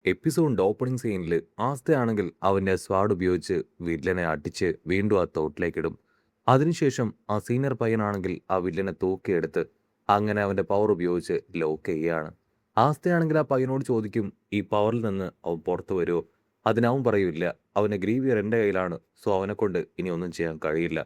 എപ്പിസോഡിന്റെ opening സീനിൽ ആസ്തയാണെങ്കിൽ അവന്റെ സ്വാഡ് ഉപയോഗിച്ച് വില്ലനെ അടിച്ച് വീണ്ടും ആ തോട്ടിലേക്കിടും. അതിനുശേഷം ആ സീനിയർ പയ്യനാണെങ്കിൽ ആ വില്ലനെ തൂക്കിയെടുത്ത് അങ്ങനെ അവന്റെ പവർ ഉപയോഗിച്ച് ലോക്ക് ചെയ്യുകയാണ്. ആസ്തയാണെങ്കിൽ ആ പയ്യനോട് ചോദിക്കും, ഈ പവറിൽ നിന്ന് അവൻ പുറത്തു വരുമോ? അതിനവൻ പറയൂല്ല, അവന്റെ ഗ്രീവിയർ എൻ്റെ കയ്യിലാണ്, സോ അവനെ കൊണ്ട് ഇനി ഒന്നും ചെയ്യാൻ കഴിയില്ല.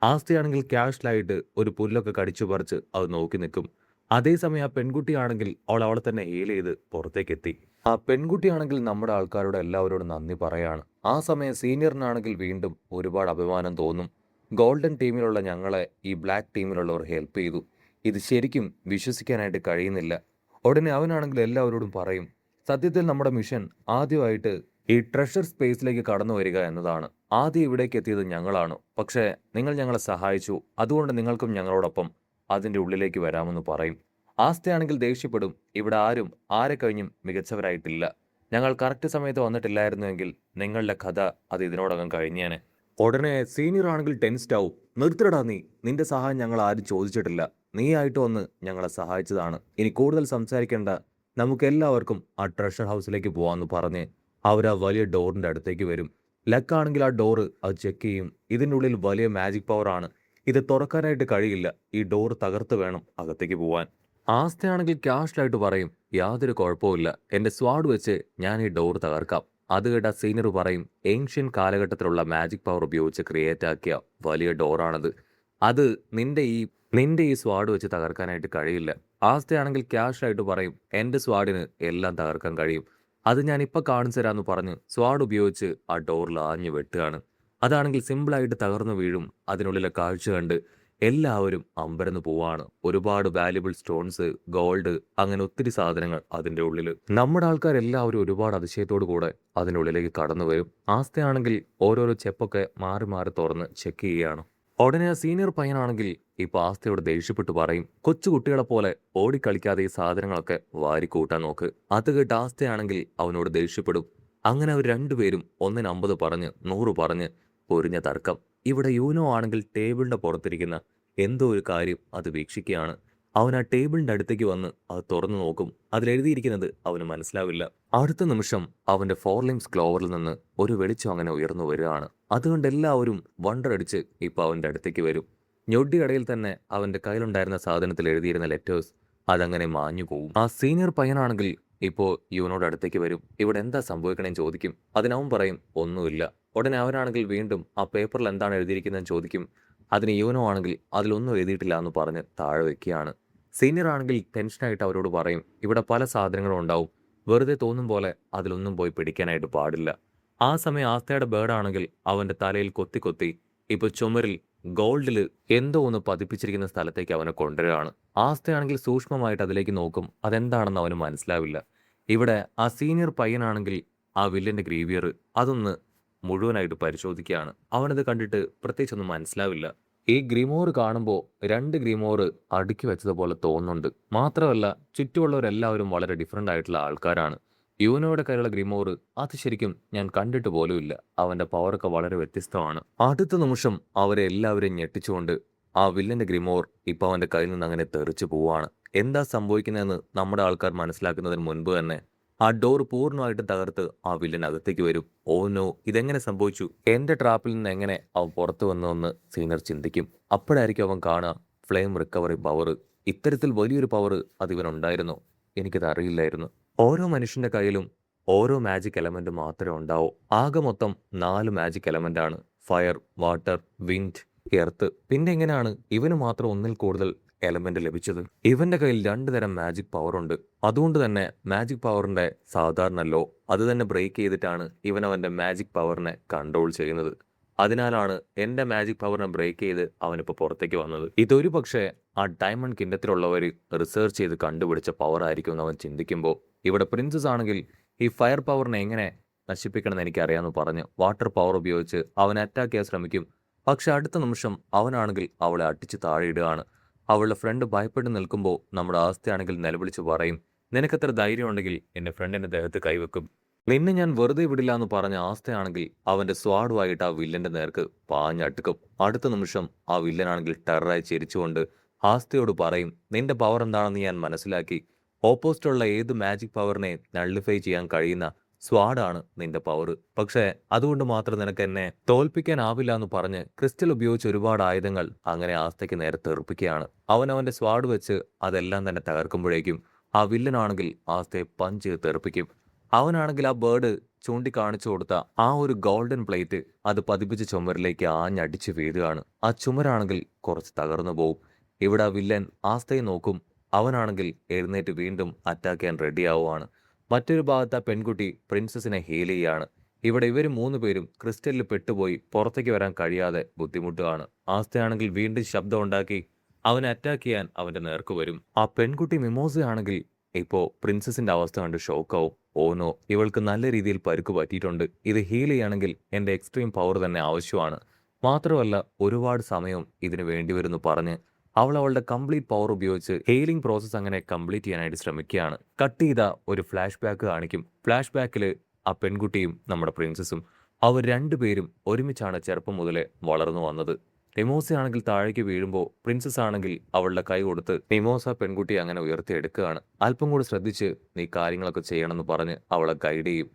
ആസ്തയാണെങ്കിൽ ക്യാഷ്ലായിട്ട് ഒരു പുല്ലൊക്കെ കടിച്ചു പറിച്ച് അത് നോക്കി നിൽക്കും. അതേസമയം ആ പെൺകുട്ടിയാണെങ്കിൽ അവളെ തന്നെ ഹീൽ ചെയ്ത് പുറത്തേക്കെത്തി. ആ പെൺകുട്ടിയാണെങ്കിൽ നമ്മുടെ ആൾക്കാരോട് എല്ലാവരോടും നന്ദി പറയാണ്. ആ സമയം സീനിയറിനാണെങ്കിൽ വീണ്ടും ഒരുപാട് അഭിമാനം തോന്നും. ഗോൾഡൻ ടീമിലുള്ള ഞങ്ങളെ ഈ ബ്ലാക്ക് ടീമിലുള്ളവർ ഹെൽപ്പ് ചെയ്തു. ഇത് ശരിക്കും വിശ്വസിക്കാനായിട്ട് കഴിയുന്നില്ല. ഉടനെ അവനാണെങ്കിൽ എല്ലാവരോടും പറയും, സത്യത്തിൽ നമ്മുടെ മിഷൻ ആദ്യമായിട്ട് ഈ ട്രഷർ സ്പേസിലേക്ക് കടന്നു വരിക എന്നതാണ്. ആദ്യം ഇവിടേക്ക് എത്തിയത് ഞങ്ങളാണ്, പക്ഷേ നിങ്ങൾ ഞങ്ങളെ സഹായിച്ചു, അതുകൊണ്ട് നിങ്ങൾക്കും ഞങ്ങളോടൊപ്പം അതിൻ്റെ ഉള്ളിലേക്ക് വരാമെന്ന് പറയും. ആസ്തയാണെങ്കിൽ ദേഷ്യപ്പെടും, ഇവിടെ ആരും ആരെ കഴിഞ്ഞും മികച്ചവരായിട്ടില്ല. ഞങ്ങൾ കറക്റ്റ് സമയത്ത് വന്നിട്ടില്ലായിരുന്നുവെങ്കിൽ നിങ്ങളുടെ കഥ അത് ഇതിനോടകം കഴിഞ്ഞേനെ. ഉടനെ സീനിയർ ആണെങ്കിൽ ടെൻസ്ഡ് ആവും. നിർത്തിടാ നീ, നിന്റെ സഹായം ഞങ്ങൾ ആരും ചോദിച്ചിട്ടില്ല, നീ ആയിട്ട് വന്ന് ഞങ്ങളെ സഹായിച്ചതാണ്. ഇനി കൂടുതൽ സംസാരിക്കേണ്ട, നമുക്ക് എല്ലാവർക്കും ആ ട്രഷർ ഹൗസിലേക്ക് പോവാന്ന് പറഞ്ഞ് അവർ ആ വലിയ ഡോറിന്റെ അടുത്തേക്ക് വരും. ലക്കാണെങ്കിൽ ആ ഡോറ് അത് ചെക്ക് ചെയ്യും. ഇതിൻ്റെ ഉള്ളിൽ വലിയ മാജിക് പവർ ആണ്, ഇത് തുറക്കാനായിട്ട് കഴിയില്ല, ഈ ഡോർ തകർത്ത് വേണം അകത്തേക്ക് പോവാൻ. ആസ്തയാണെങ്കിൽ ക്യാഷ്ലായിട്ട് പറയും, യാതൊരു കുഴപ്പമില്ല, എൻ്റെ സ്വാഡ് വെച്ച് ഞാൻ ഈ ഡോർ തകർക്കാം. അത് കേട്ട സീനിയർ പറയും, ഏൻഷ്യൻ കാലഘട്ടത്തിലുള്ള മാജിക് പവർ ഉപയോഗിച്ച് ക്രിയേറ്റ് ആക്കിയ വലിയ ഡോറാണത്, അത് നിന്റെ ഈ സ്വാഡ് വെച്ച് തകർക്കാനായിട്ട് കഴിയില്ല. ആസ്തയാണെങ്കിൽ ക്യാഷ്ലായിട്ട് പറയും, എൻ്റെ സ്വാഡിന് എല്ലാം തകർക്കാൻ കഴിയും, അത് ഞാൻ ഇപ്പം കാണിച്ചു തരാമെന്ന് പറഞ്ഞ് സ്വാഡ് ഉപയോഗിച്ച് ആ ഡോറിൽ ആഞ്ഞു വെട്ടുകയാണ്. അതാണെങ്കിൽ സിമ്പിളായിട്ട് തകർന്നു വീഴും. അതിനുള്ളിലെ കാഴ്ച കണ്ട് എല്ലാവരും അമ്പരന്ന് പോവാണ്. ഒരുപാട് വാല്യുബിൾ സ്റ്റോൺസ്, ഗോൾഡ്, അങ്ങനെ ഒത്തിരി സാധനങ്ങൾ അതിൻ്റെ ഉള്ളിൽ. നമ്മുടെ ആൾക്കാരെല്ലാവരും ഒരുപാട് അതിശയത്തോടു കൂടെ അതിൻ്റെ ഉള്ളിലേക്ക് കടന്നു വരും. ആസ്തയാണെങ്കിൽ ഓരോരോ ചെപ്പൊക്കെ മാറി മാറി തുറന്ന് ചെക്ക് ചെയ്യുകയാണ്. ഉടനെ ആ സീനിയർ പയ്യനാണെങ്കിൽ ഇപ്പൊ ആസ്തയോട് ദേഷ്യപ്പെട്ട് പറയും, കൊച്ചു കുട്ടികളെ പോലെ ഓടിക്കളിക്കാതെ ഈ സാധനങ്ങളൊക്കെ വാരിക്കൂട്ടാൻ നോക്ക്. അത് കേട്ട് ആസ്തയാണെങ്കിൽ അവനോട് ദേഷ്യപ്പെടും. അങ്ങനെ അവർ രണ്ടുപേരും 150 പറഞ്ഞ് 100 പറഞ്ഞ് പൊരിഞ്ഞ തർക്കം. ഇവിടെ യൂനോ ആണെങ്കിൽ ടേബിളിന്റെ പുറത്തിരിക്കുന്ന എന്തോ ഒരു കാര്യം അത് വീക്ഷിക്കുകയാണ്. അവൻ ആ ടേബിളിന്റെ അടുത്തേക്ക് വന്ന് അത് തുറന്നു നോക്കും. അതിലെഴുതിയിരിക്കുന്നത് അവന് മനസ്സിലാവില്ല. അടുത്ത നിമിഷം അവന്റെ ഫോർലിംസ് ക്ലോവറിൽ നിന്ന് ഒരു വെളിച്ചം അങ്ങനെ ഉയർന്നു വരികയാണ്. അതുകൊണ്ട് എല്ലാവരും വണ്ടർ അടിച്ച് ഇപ്പൊ അവന്റെ അടുത്തേക്ക് വരും. ഞൊടിയിടയിൽ തന്നെ അവന്റെ കയ്യിലുണ്ടായിരുന്ന സാധനത്തിൽ എഴുതിയിരുന്ന ലെറ്റേഴ്സ് അതങ്ങനെ മാഞ്ഞു പോവും. ആ സീനിയർ പയ്യനാണെങ്കിൽ ഇപ്പോ യുവനോട് അടുത്തേക്ക് വരും. ഇവിടെ എന്താ സംഭവിക്കണേന്ന് ചോദിക്കും. അതിനവൻ പറയും, ഒന്നുമില്ല. ഉടനെ അവനാണെങ്കിൽ വീണ്ടും ആ പേപ്പറിൽ എന്താണ് എഴുതിയിരിക്കുന്നതെന്ന് ചോദിക്കും. അതിന് യുവനോ ആണെങ്കിൽ അതിലൊന്നും എഴുതിയിട്ടില്ല എന്ന് പറഞ്ഞ് താഴെ വെക്കുകയാണ്. സീനിയർ ആണെങ്കിൽ ടെൻഷനായിട്ട് അവരോട് പറയും, ഇവിടെ പല സാധനങ്ങളും ഉണ്ടാവും, വെറുതെ തോന്നും പോലെ അതിലൊന്നും പോയി പിടിക്കാനായിട്ട് പാടില്ല. ആ സമയം ആസ്തയുടെ ബേർഡാണെങ്കിൽ അവന്റെ തലയിൽ കൊത്തി കൊത്തി ഇപ്പൊ ചുമരിൽ ഗോൾഡിൽ എന്തോ ഒന്ന് പതിപ്പിച്ചിരിക്കുന്ന സ്ഥലത്തേക്ക് അവനെ കൊണ്ടുവരികയാണ്. ആസ്തയാണെങ്കിൽ സൂക്ഷ്മമായിട്ട് അതിലേക്ക് നോക്കും. അതെന്താണെന്ന് അവന് മനസ്സിലാവില്ല. ഇവിടെ ആ സീനിയർ പയ്യനാണെങ്കിൽ ആ വില്ലന്റെ ഗ്രീവിയർ അതൊന്ന് മുഴുവനായിട്ട് പരിശോധിക്കുകയാണ്. അവനത് കണ്ടിട്ട് പ്രത്യേകിച്ചൊന്നും മനസ്സിലാവില്ല. ഈ ഗ്രിമോർ കാണുമ്പോൾ 2 ഗ്രിമോർ അടുക്കി വെച്ചതുപോലെ തോന്നുന്നുണ്ട്. മാത്രമല്ല ചുറ്റുമുള്ളവരെല്ലാവരും വളരെ ഡിഫറെൻ്റ് ആയിട്ടുള്ള ആൾക്കാരാണ്. യുവനോയുടെ കയ്യിലുള്ള ഗ്രിമോർ അത് ശരിക്കും ഞാൻ കണ്ടിട്ട് പോലുമില്ല. അവന്റെ പവറൊക്കെ വളരെ വ്യത്യസ്തമാണ്. അടുത്ത നിമിഷം അവരെ എല്ലാവരെയും ഞെട്ടിച്ചുകൊണ്ട് ആ വില്ലന്റെ ഗ്രിമോർ ഇപ്പൊ അവന്റെ കയ്യിൽ നിന്ന് അങ്ങനെ തെറിച്ചു പോവാണ്. എന്താ സംഭവിക്കുന്നതെന്ന് നമ്മുടെ ആൾക്കാർ മനസ്സിലാക്കുന്നതിന് മുൻപ് തന്നെ ആ ഡോർ പൂർണ്ണമായിട്ട് തകർത്ത് ആ വില്ലൻ അകത്തേക്ക് വരും. ഓ നോ, ഇതെങ്ങനെ സംഭവിച്ചു? എന്റെ ട്രാപ്പിൽ നിന്ന് എങ്ങനെ അവൻ പുറത്തു വന്നതെന്ന് സീനിയർ ചിന്തിക്കും. അപ്പോഴായിരിക്കും അവൻ കാണുക ഫ്ലെയിം റിക്കവറി പവർ. ഇത്തരത്തിൽ വലിയൊരു പവർ അത് ഇവനുണ്ടായിരുന്നോ? എനിക്കത് അറിയില്ലായിരുന്നു. ഓരോ മനുഷ്യന്റെ കയ്യിലും ഓരോ മാജിക് എലമെന്റ് മാത്രമേ ഉണ്ടാവൂ. ആകെ മൊത്തം 4 മാജിക് എലമെന്റ് ആണ്: ഫയർ, വാട്ടർ, വിൻഡ്, എർത്ത്. പിന്നെ എങ്ങനെയാണ് ഇവന് മാത്രം ഒന്നിൽ കൂടുതൽ എലമെന്റ് ലഭിച്ചത്? ഇവന്റെ കയ്യിൽ 2 തരം മാജിക് പവർ ഉണ്ട്. അതുകൊണ്ട് തന്നെ മാജിക് പവറിന്റെ സാധാരണ ലോ അത് തന്നെ ബ്രേക്ക് ചെയ്തിട്ടാണ് ഇവൻ അവന്റെ മാജിക് പവറിനെ കൺട്രോൾ ചെയ്യുന്നത്. അതിനാലാണ് എന്റെ മാജിക് പവറിനെ ബ്രേക്ക് ചെയ്ത് അവനിപ്പോൾ പുറത്തേക്ക് വന്നത്. ഇതൊരു പക്ഷേ ആ ഡയമണ്ട് കിൻഡത്തിലുള്ളവർ റിസർച്ച് ചെയ്ത് കണ്ടുപിടിച്ച പവർ ആയിരിക്കും എന്ന് അവൻ ചിന്തിക്കുമ്പോൾ ഇവിടെ പ്രിൻസസ് ആണെങ്കിൽ ഈ ഫയർ പവറിനെ എങ്ങനെ നശിപ്പിക്കണമെന്ന് എനിക്കറിയാമെന്ന് പറഞ്ഞ് വാട്ടർ പവർ ഉപയോഗിച്ച് അവനെ അറ്റാക്ക് ചെയ്യാൻ ശ്രമിക്കും. പക്ഷെ അടുത്ത നിമിഷം അവനാണെങ്കിൽ അവളെ അടിച്ച് താഴെയിടുകയാണ്. അവളുടെ ഫ്രണ്ട് ഭയപ്പെട്ട് നിൽക്കുമ്പോൾ നമ്മുടെ ആസ്തയാണെങ്കിൽ നിലവിളിച്ച് പറയും, നിനക്കത്ര ധൈര്യം ഉണ്ടെങ്കിൽ എൻ്റെ ഫ്രണ്ടിൻ്റെ ദേഹത്ത് കൈവെക്കും, നിന്നെ ഞാൻ വെറുതെ വിടില്ല എന്ന് പറഞ്ഞ ആസ്തയാണെങ്കിൽ അവന്റെ സ്വാഡുമായിട്ട് ആ വില്ലന്റെ നേർക്ക് പാഞ്ഞടുക്കും. അടുത്ത നിമിഷം ആ വില്ലനാണെങ്കിൽ ടെററായി ചിരിച്ചുകൊണ്ട് ആസ്തയോട് പറയും, നിന്റെ പവർ എന്താണെന്ന് ഞാൻ മനസ്സിലാക്കി. ഓപ്പോസിറ്റുള്ള ഏത് മാജിക് പവറിനെ നള്ളിഫൈ ചെയ്യാൻ കഴിയുന്ന സ്വാഡാണ് നിന്റെ പവർ. പക്ഷേ അതുകൊണ്ട് മാത്രം നിനക്ക് എന്നെ തോൽപ്പിക്കാനാവില്ല എന്ന് പറഞ്ഞ് ക്രിസ്റ്റൽ ഉപയോഗിച്ച് ഒരുപാട് ആയുധങ്ങൾ അങ്ങനെ ആസ്തയ്ക്ക് നേരെ തെറിപ്പിക്കുകയാണ്. അവന്റെ സ്വാഡ് വെച്ച് അതെല്ലാം തന്നെ തകർക്കുമ്പോഴേക്കും ആ വില്ലനാണെങ്കിൽ ആസ്തയെ പഞ്ച് ചെയ്ത് തെറിപ്പിക്കും. അവനാണെങ്കിൽ ആ ബേർഡ് ചൂണ്ടിക്കാണിച്ചു കൊടുത്ത ആ ഒരു ഗോൾഡൻ പ്ലേറ്റ് അത് പതിപ്പിച്ച് ചുമരിലേക്ക് ആഞ്ഞടിച്ച് വീഴുകയാണ്. ആ ചുമരാണെങ്കിൽ കുറച്ച് തകർന്നു പോവും. ഇവിടെ ആ വില്ലൻ ആസ്തയെ നോക്കും. അവനാണെങ്കിൽ എഴുന്നേറ്റ് വീണ്ടും അറ്റാക്ക് ചെയ്യാൻ റെഡിയാവുകയാണ്. മറ്റൊരു ഭാഗത്ത് ആ പെൺകുട്ടി പ്രിൻസസിനെ ഹീൽ ചെയ്യാണ്. ഇവിടെ ഇവർ 3 പേരും ക്രിസ്റ്റലിൽ പെട്ടുപോയി പുറത്തേക്ക് വരാൻ കഴിയാതെ ബുദ്ധിമുട്ടുകയാണ്. ആസ്തയാണെങ്കിൽ വീണ്ടും ശബ്ദം ഉണ്ടാക്കി അവനെ അറ്റാക്ക് ചെയ്യാൻ അവന്റെ നേർക്ക് വരും. ആ പെൺകുട്ടി മിമോസയാണെങ്കിൽ ഇപ്പോൾ പ്രിൻസസിന്റെ അവസ്ഥ കണ്ട് ഷോക്കാവും. ഓനോ, ഇവൾക്ക് നല്ല രീതിയിൽ പരുക്ക് പറ്റിയിട്ടുണ്ട്. ഇത് ഹീൽ ചെയ്യുകയാണെങ്കിൽ എൻ്റെ എക്സ്ട്രീം പവർ തന്നെ ആവശ്യമാണ്. മാത്രമല്ല ഒരുപാട് സമയം ഇതിന് വേണ്ടിവരുന്നു പറഞ്ഞ് അവളുടെ കംപ്ലീറ്റ് പവർ ഉപയോഗിച്ച് ഹീലിംഗ് പ്രോസസ്സ് അങ്ങനെ കംപ്ലീറ്റ് ചെയ്യാനായിട്ട് ശ്രമിക്കുകയാണ്. കട്ട് ചെയ്ത ഒരു ഫ്ലാഷ് ബാക്ക് കാണിക്കും. ഫ്ലാഷ് ബാക്കിൽ ആ പെൺകുട്ടിയും നമ്മുടെ പ്രിൻസസും അവർ 2 പേരും ഒരുമിച്ചാണ് ചെറുപ്പം മുതലേ വളർന്നു വന്നത്. മിമോസയാണെങ്കിൽ താഴേക്ക് വീഴുമ്പോൾ പ്രിൻസസ് ആണെങ്കിൽ അവളുടെ കൈ കൊടുത്ത് മിമോസ പെൺകുട്ടി അങ്ങനെ ഉയർത്തിയെടുക്കുകയാണ്. അല്പം കൂടി ശ്രദ്ധിച്ച് നീ കാര്യങ്ങളൊക്കെ ചെയ്യണമെന്ന് പറഞ്ഞ് അവളെ ഗൈഡ് ചെയ്യും.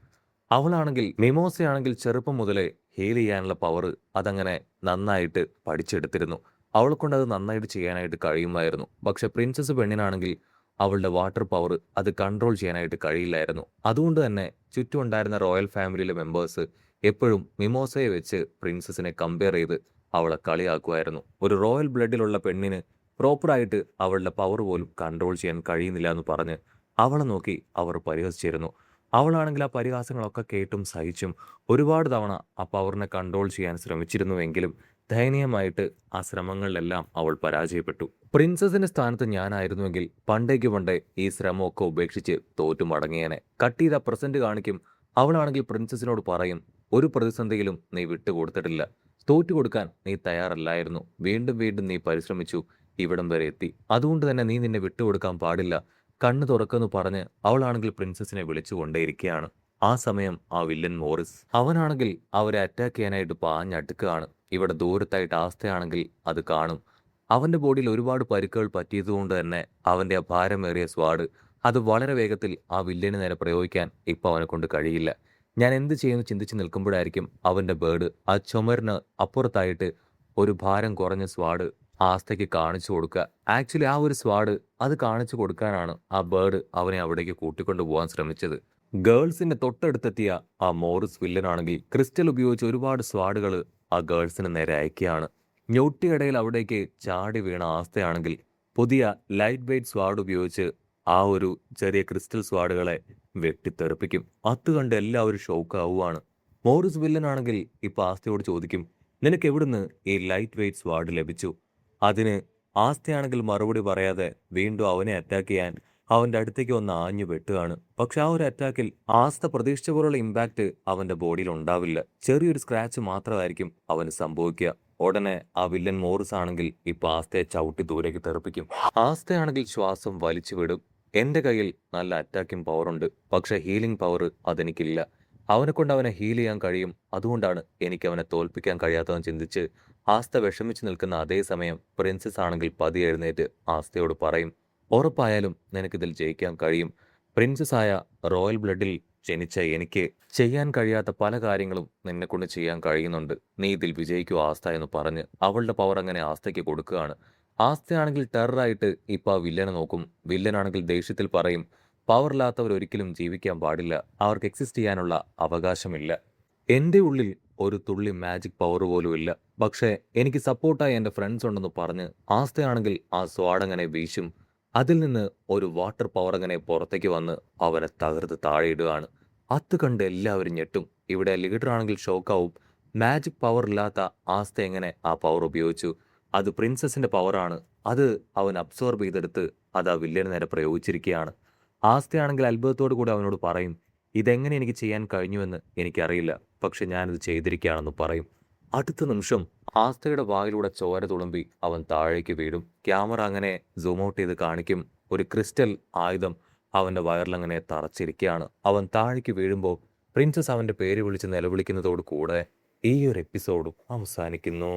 അവളാണെങ്കിൽ മിമോസയാണെങ്കിൽ ചെറുപ്പം മുതലേ ഹീൽ ചെയ്യാനുള്ള പവർ അതങ്ങനെ നന്നായിട്ട് പഠിച്ചെടുത്തിരുന്നു. അവളെ കൊണ്ട് അത് നന്നായിട്ട് ചെയ്യാനായിട്ട് കഴിയുമായിരുന്നു. പക്ഷെ പ്രിൻസസ് പെണ്ണിനാണെങ്കിൽ അവളുടെ വാട്ടർ പവർ അത് കൺട്രോൾ ചെയ്യാനായിട്ട് കഴിയില്ലായിരുന്നു. അതുകൊണ്ട് തന്നെ ചുറ്റും ഉണ്ടായിരുന്ന റോയൽ ഫാമിലിയിലെ മെമ്പേഴ്സ് എപ്പോഴും മിമോസയെ വെച്ച് പ്രിൻസസിനെ കമ്പയർ ചെയ്ത് അവളെ കളിയാക്കുമായിരുന്നു. ഒരു റോയൽ ബ്ലഡിലുള്ള പെണ്ണിന് പ്രോപ്പറായിട്ട് അവളുടെ പവർ പോലും കൺട്രോൾ ചെയ്യാൻ കഴിയുന്നില്ല എന്ന് പറഞ്ഞ് അവളെ നോക്കി അവർ പരിഹസിച്ചിരുന്നു. അവളാണെങ്കിൽ ആ പരിഹാസങ്ങളൊക്കെ കേട്ടും സഹിച്ചും ഒരുപാട് തവണ ആ പവറിനെ കൺട്രോൾ ചെയ്യാൻ ശ്രമിച്ചിരുന്നുവെങ്കിലും ദയനീയമായിട്ട് ആ ശ്രമങ്ങളിലെല്ലാം അവൾ പരാജയപ്പെട്ടു. പ്രിൻസസിന്റെ സ്ഥാനത്ത് ഞാനായിരുന്നുവെങ്കിൽ പണ്ടേ ഈ ശ്രമമൊക്കെ ഉപേക്ഷിച്ച് തോറ്റു മടങ്ങിയേനെ. കട്ട് ചെയ്ത പ്രസന്റ് കാണിക്കും. അവളാണെങ്കിൽ പ്രിൻസസിനോട് പറയും, ഒരു പ്രതിസന്ധിയിലും നീ വിട്ടുകൊടുത്തിട്ടില്ല. തോറ്റുകൊടുക്കാൻ നീ തയ്യാറല്ലായിരുന്നു. വീണ്ടും വീണ്ടും നീ പരിശ്രമിച്ചു ഇവിടം വരെ എത്തി. അതുകൊണ്ട് തന്നെ നീ നിന്നെ വിട്ടുകൊടുക്കാൻ പാടില്ല. കണ്ണു തുറക്കെന്ന് പറഞ്ഞ് അവളാണെങ്കിൽ പ്രിൻസസിനെ വിളിച്ചുകൊണ്ടേയിരിക്കുകയാണ്. ആ സമയം ആ വില്ലൻ മോറിസ് അവനാണെങ്കിൽ അവരെ അറ്റാക്ക് ചെയ്യാനായിട്ട് പാഞ്ഞടുക്കുകയാണ്. ഇവിടെ ദൂരത്തായിട്ട് ആസ്തയാണെങ്കിൽ അത് കാണും. അവന്റെ ബോഡിയിൽ ഒരുപാട് പരിക്കുകൾ പറ്റിയതുകൊണ്ട് തന്നെ അവന്റെ ആ ഭാരമേറിയ സ്വാഡ് അത് വളരെ വേഗത്തിൽ ആ വില്ലന് നേരെ പ്രയോഗിക്കാൻ ഇപ്പൊ അവനെ കൊണ്ട് കഴിയില്ല. ഞാൻ എന്ത് ചെയ്യുന്നു ചിന്തിച്ച് നിൽക്കുമ്പോഴായിരിക്കും അവന്റെ ബേർഡ് ആ ചുമരിന് അപ്പുറത്തായിട്ട് ഒരു ഭാരം കുറഞ്ഞ സ്വാഡ് ആസ്തയ്ക്ക് കാണിച്ചു കൊടുക്കുക. ആക്ച്വലി ആ ഒരു സ്വാഡ് അത് കാണിച്ചു കൊടുക്കാനാണ് ആ ബേർഡ് അവനെ അവിടേക്ക് കൂട്ടിക്കൊണ്ടു പോകാൻ ശ്രമിച്ചത്. ഗേൾസിന്റെ തൊട്ടടുത്തെത്തിയ ആ മോറിസ് വില്ലനാണെങ്കിൽ ക്രിസ്റ്റൽ ഉപയോഗിച്ച് ഒരുപാട് സ്വാഡുകൾ ആ ഗേൾസിന് നേരെ അയക്കുകയാണ്. ഞൊട്ടിയിടയിൽ അവിടേക്ക് ചാടി വീണ ആസ്തയാണെങ്കിൽ പുതിയ ലൈറ്റ് വെയ്റ്റ് സ്വാഡ് ഉപയോഗിച്ച് ആ ഒരു ചെറിയ ക്രിസ്റ്റൽ സ്വാഡുകളെ വെട്ടിത്തെറിപ്പിക്കും. അത് കണ്ട് എല്ലാവരും ഷോക്കാവുകയാണ്. മോറിസ് വില്ലനാണെങ്കിൽ ഇപ്പൊ ആസ്തയോട് ചോദിക്കും, നിനക്ക് എവിടുന്ന് ഈ ലൈറ്റ് വെയ്റ്റ് സ്വാഡ് ലഭിച്ചു? അതിന് ആസ്തയാണെങ്കിൽ മറുപടി പറയാതെ വീണ്ടും അവനെ അറ്റാക്ക് ചെയ്യാൻ അവന്റെ അടുത്തേക്ക് വന്ന് ആഞ്ഞു വെട്ടുകയാണ്. പക്ഷെ ആ ഒരു അറ്റാക്കിൽ ആസ്ത പ്രതീക്ഷിച്ച പോലുള്ള ഇമ്പാക്ട് അവന്റെ ബോഡിയിൽ ഉണ്ടാവില്ല. ചെറിയൊരു സ്ക്രാച്ച് മാത്രമായിരിക്കും അവന് സംഭവിക്കുക. ഉടനെ ആ വില്ലൻ മോറിസ് ആണെങ്കിൽ ഇപ്പൊ ആസ്തയെ ചവിട്ടി ദൂരേക്ക് തെറിപ്പിക്കും. ആസ്തയാണെങ്കിൽ ശ്വാസം വലിച്ചു വിടും. എന്റെ കയ്യിൽ നല്ല അറ്റാക്കിംഗ് പവർ ഉണ്ട്, പക്ഷെ ഹീലിംഗ് പവർ അതെനിക്കില്ല. അവനെ കൊണ്ട് അവനെ ഹീൽ ചെയ്യാൻ കഴിയും, അതുകൊണ്ടാണ് എനിക്ക് അവനെ തോൽപ്പിക്കാൻ കഴിയാത്തതെന്ന് ചിന്തിച്ച് ആസ്ത വിഷമിച്ച് നിൽക്കുന്ന അതേ സമയം പ്രിൻസസ് ആണെങ്കിൽ പതിയെ എഴുന്നേറ്റ് ആസ്തയോട് പറയും, ഉറപ്പായാലും നിനക്കിതിൽ ജയിക്കാൻ കഴിയും. പ്രിൻസസ് ആയ റോയൽ ബ്ലഡിൽ ജനിച്ച എനിക്ക് ചെയ്യാൻ കഴിയാത്ത പല കാര്യങ്ങളും നിന്നെ കൊണ്ട് ചെയ്യാൻ കഴിയുന്നുണ്ട്. നീ ഇതിൽ വിജയിക്കൂ ആസ്ത എന്ന് പറഞ്ഞ് അവളുടെ പവർ അങ്ങനെ ആസ്തയ്ക്ക് കൊടുക്കുകയാണ്. ആസ്തയാണെങ്കിൽ ടെററായിട്ട് ഇപ്പൊ ആ വില്ലനെ നോക്കും. വില്ലനാണെങ്കിൽ ദേഷ്യത്തിൽ പറയും, പവറില്ലാത്തവർ ഒരിക്കലും ജീവിക്കാൻ പാടില്ല, അവർക്ക് എക്സിസ്റ്റ് ചെയ്യാനുള്ള അവകാശമില്ല. എൻ്റെ ഉള്ളിൽ ഒരു തുള്ളി മാജിക് പവർ പോലും ഇല്ല, പക്ഷേ എനിക്ക് സപ്പോർട്ടായി എൻ്റെ ഫ്രണ്ട്സ് ഉണ്ടെന്ന് പറഞ്ഞ് ആസ്തയാണെങ്കിൽ ആ സ്വാഡങ്ങനെ വീശും. അതിൽ നിന്ന് ഒരു വാട്ടർ പവർ അങ്ങനെ പുറത്തേക്ക് വന്ന് അവനെ തകർത്ത് താഴെയിടുകയാണ്. അത് കണ്ട് എല്ലാവരും ഞെട്ടും. ഇവിടെ ലീഡർ ആണെങ്കിൽ ഷോക്കാവും. മാജിക് പവർ ഇല്ലാത്ത ആസ്ത എങ്ങനെ ആ പവർ ഉപയോഗിച്ചു? അത് പ്രിൻസസിന്റെ പവറാണ്. അത് അവൻ അബ്സോർബ് ചെയ്തെടുത്ത് അത് ആ വില്ലന് നേരെ പ്രയോഗിച്ചിരിക്കുകയാണ്. ആസ്തയാണെങ്കിൽ അത്ഭുതത്തോടു കൂടി അവനോട് പറയും, ഇതെങ്ങനെ എനിക്ക് ചെയ്യാൻ കഴിഞ്ഞുവെന്ന് എനിക്കറിയില്ല, പക്ഷെ ഞാനിത് ചെയ്തിരിക്കുകയാണെന്ന് പറയും. അടുത്ത നിമിഷം ആസ്തയുടെ വായിലൂടെ ചോര തുളുമ്പി അവൻ താഴേക്ക് വീഴും. ക്യാമറ അങ്ങനെ സൂം ഔട്ട് ചെയ്ത് കാണിക്കും. ഒരു ക്രിസ്റ്റൽ ആയുധം അവന്റെ വയറിലങ്ങനെ തറച്ചിരിക്കുകയാണ്. അവൻ താഴേക്ക് വീഴുമ്പോൾ പ്രിൻസസ് അവന്റെ പേര് വിളിച്ച് നിലവിളിക്കുന്നതോടു കൂടെ ഈ ഒരു എപ്പിസോഡും അവസാനിക്കുന്നു.